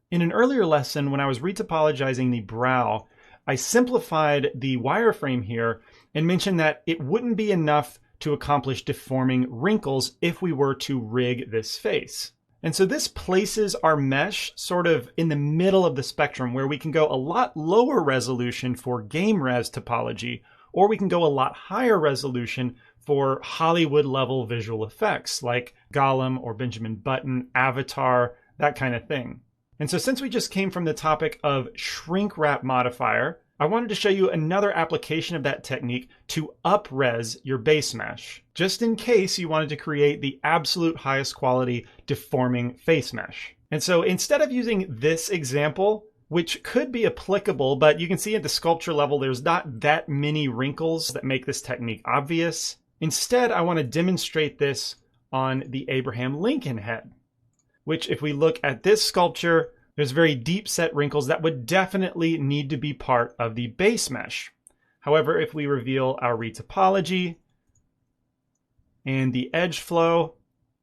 In an earlier lesson, when I was retopologizing the brow, I simplified the wireframe here and mentioned that it wouldn't be enough to accomplish deforming wrinkles if we were to rig this face. And so this places our mesh sort of in the middle of the spectrum where we can go a lot lower resolution for game res topology, or we can go a lot higher resolution for Hollywood level visual effects like Gollum or Benjamin Button, Avatar, that kind of thing. And so since we just came from the topic of shrink wrap modifier, I wanted to show you another application of that technique to upres your base mesh, just in case you wanted to create the absolute highest quality deforming face mesh. And so instead of using this example, which could be applicable, but you can see at the sculpture level, there's not that many wrinkles that make this technique obvious. Instead, I want to demonstrate this on the Abraham Lincoln head, which if we look at this sculpture, there's very deep set wrinkles that would definitely need to be part of the base mesh. However, if we reveal our retopology and the edge flow,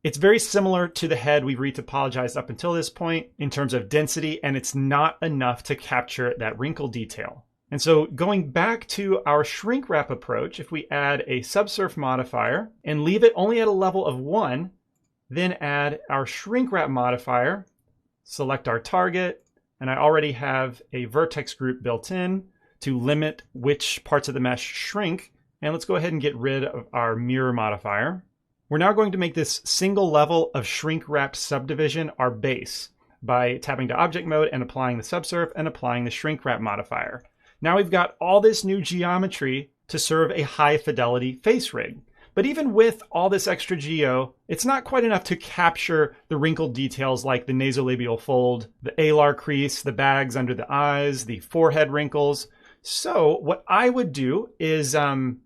it's very similar to the head we've retopologized up until this point in terms of density, and it's not enough to capture that wrinkle detail. And so going back to our shrink wrap approach, if we add a subsurf modifier and leave it only at a level of 1, then add our shrink wrap modifier, select our target, and I already have a vertex group built in to limit which parts of the mesh shrink. And let's go ahead and get rid of our mirror modifier. We're now going to make this single level of shrink wrapped subdivision our base by tapping to object mode and applying the subsurf and applying the shrink wrap modifier. Now we've got all this new geometry to serve a high fidelity face rig. But even with all this extra geo, it's not quite enough to capture the wrinkled details like the nasolabial fold, the alar crease, the bags under the eyes, the forehead wrinkles. So what I would do is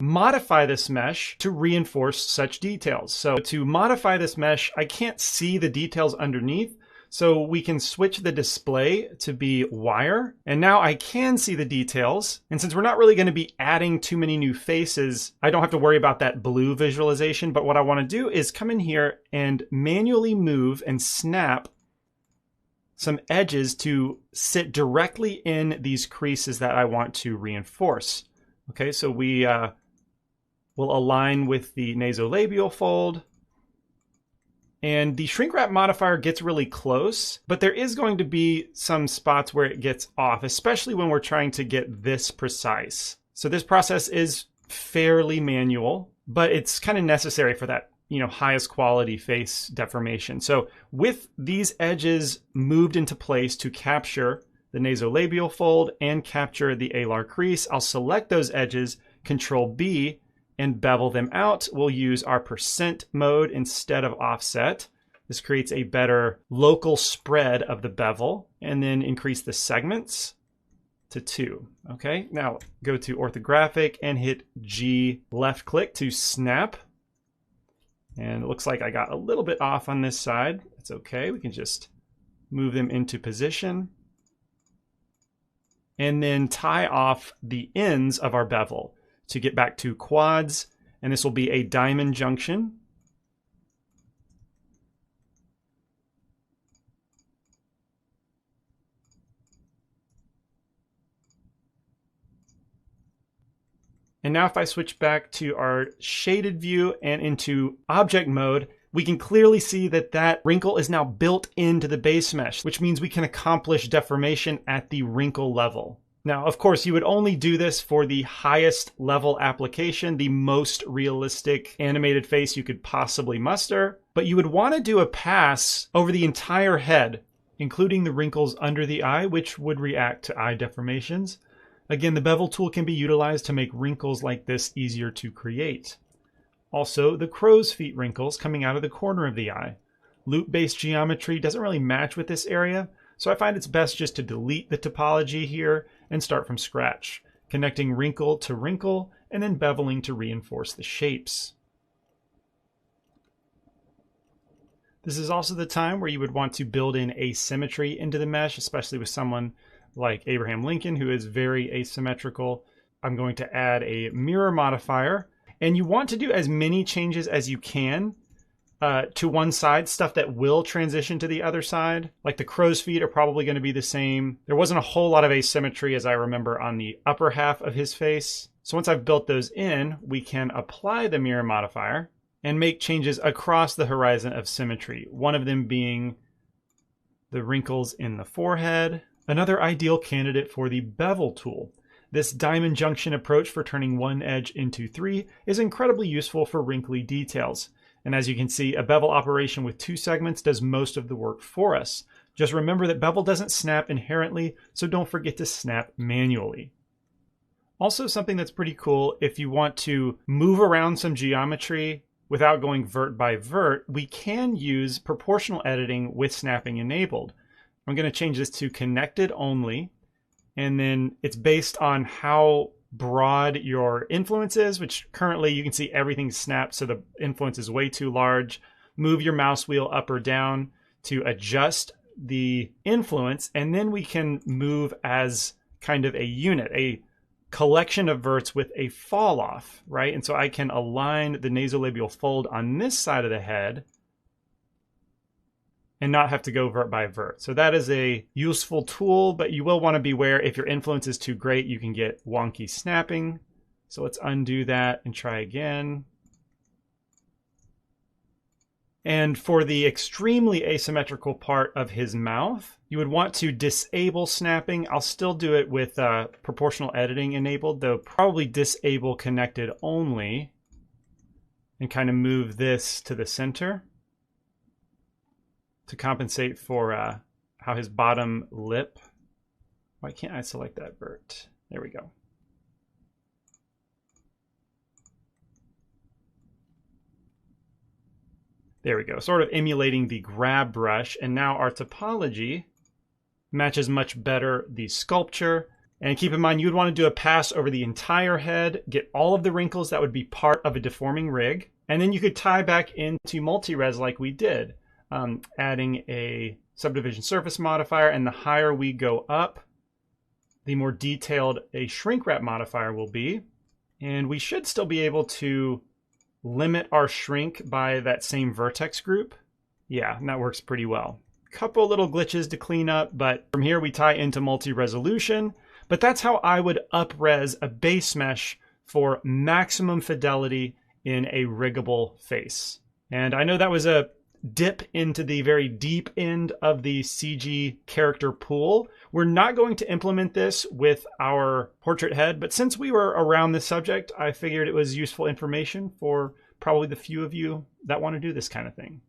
modify this mesh to reinforce such details. So to modify this mesh, I can't see the details underneath. So we can switch the display to be wire. And now I can see the details. And since we're not really going to be adding too many new faces, I don't have to worry about that blue visualization. But what I want to do is come in here and manually move and snap some edges to sit directly in these creases that I want to reinforce. Okay, so we will align with the nasolabial fold. And the shrink wrap modifier gets really close, but there is going to be some spots where it gets off, especially when we're trying to get this precise. So this process is fairly manual, but it's kind of necessary for that, highest quality face deformation. So with these edges moved into place to capture the nasolabial fold and capture the alar crease, I'll select those edges, Control B, and bevel them out. We'll use our percent mode instead of offset. This creates a better local spread of the bevel, and then increase the segments to 2. Okay, now go to orthographic and hit G left click to snap. And it looks like I got a little bit off on this side. It's okay, we can just move them into position. And then tie off the ends of our bevel to get back to quads, and this will be a diamond junction. And now if I switch back to our shaded view and into object mode, we can clearly see that that wrinkle is now built into the base mesh, which means we can accomplish deformation at the wrinkle level. Now, of course, you would only do this for the highest level application, the most realistic animated face you could possibly muster, but you would want to do a pass over the entire head, including the wrinkles under the eye, which would react to eye deformations. Again, the bevel tool can be utilized to make wrinkles like this easier to create. Also, the crow's feet wrinkles coming out of the corner of the eye. Loop-based geometry doesn't really match with this area, so I find it's best just to delete the topology here and start from scratch, connecting wrinkle to wrinkle and then beveling to reinforce the shapes. This is also the time where you would want to build in asymmetry into the mesh, especially with someone like Abraham Lincoln, who is very asymmetrical. I'm going to add a mirror modifier, and you want to do as many changes as you can to one side, stuff that will transition to the other side. Like the crow's feet are probably going to be the same. There wasn't a whole lot of asymmetry, as I remember, on the upper half of his face. So once I've built those in, we can apply the mirror modifier and make changes across the horizon of symmetry. One of them being the wrinkles in the forehead. Another ideal candidate for the bevel tool. This diamond junction approach for turning one edge into three is incredibly useful for wrinkly details. And as you can see, a bevel operation with 2 segments does most of the work for us. Just remember that bevel doesn't snap inherently, so don't forget to snap manually. Also, something that's pretty cool, if you want to move around some geometry without going vert by vert, we can use proportional editing with snapping enabled. I'm going to change this to connected only, and then it's based on how broad your influence is, which currently you can see everything's snapped, so the influence is way too large. Move your mouse wheel up or down to adjust the influence, and then we can move as kind of a unit, a collection of verts with a fall off, right? And so I can align the nasolabial fold on this side of the head and not have to go vert by vert. So that is a useful tool, but you will want to beware if your influence is too great, you can get wonky snapping. So let's undo that and try again. And for the extremely asymmetrical part of his mouth, you would want to disable snapping. I'll still do it with proportional editing enabled, though probably disable connected only and kind of move this to the center to compensate for how his bottom lip. Why can't I select that vert? There we go. There we go, sort of emulating the grab brush, and now our topology matches much better the sculpture. And keep in mind, you'd want to do a pass over the entire head, get all of the wrinkles that would be part of a deforming rig, and then you could tie back into multi-res like we did. Adding a subdivision surface modifier, and the higher we go up, the more detailed a shrink wrap modifier will be. And we should still be able to limit our shrink by that same vertex group. Yeah, and that works pretty well. Couple little glitches to clean up, but from here we tie into multi-resolution. But that's how I would up-res a base mesh for maximum fidelity in a riggable face. And I know that was a dip into the very deep end of the CG character pool. We're not going to implement this with our portrait head, but since we were around this subject, I figured it was useful information for probably the few of you that want to do this kind of thing.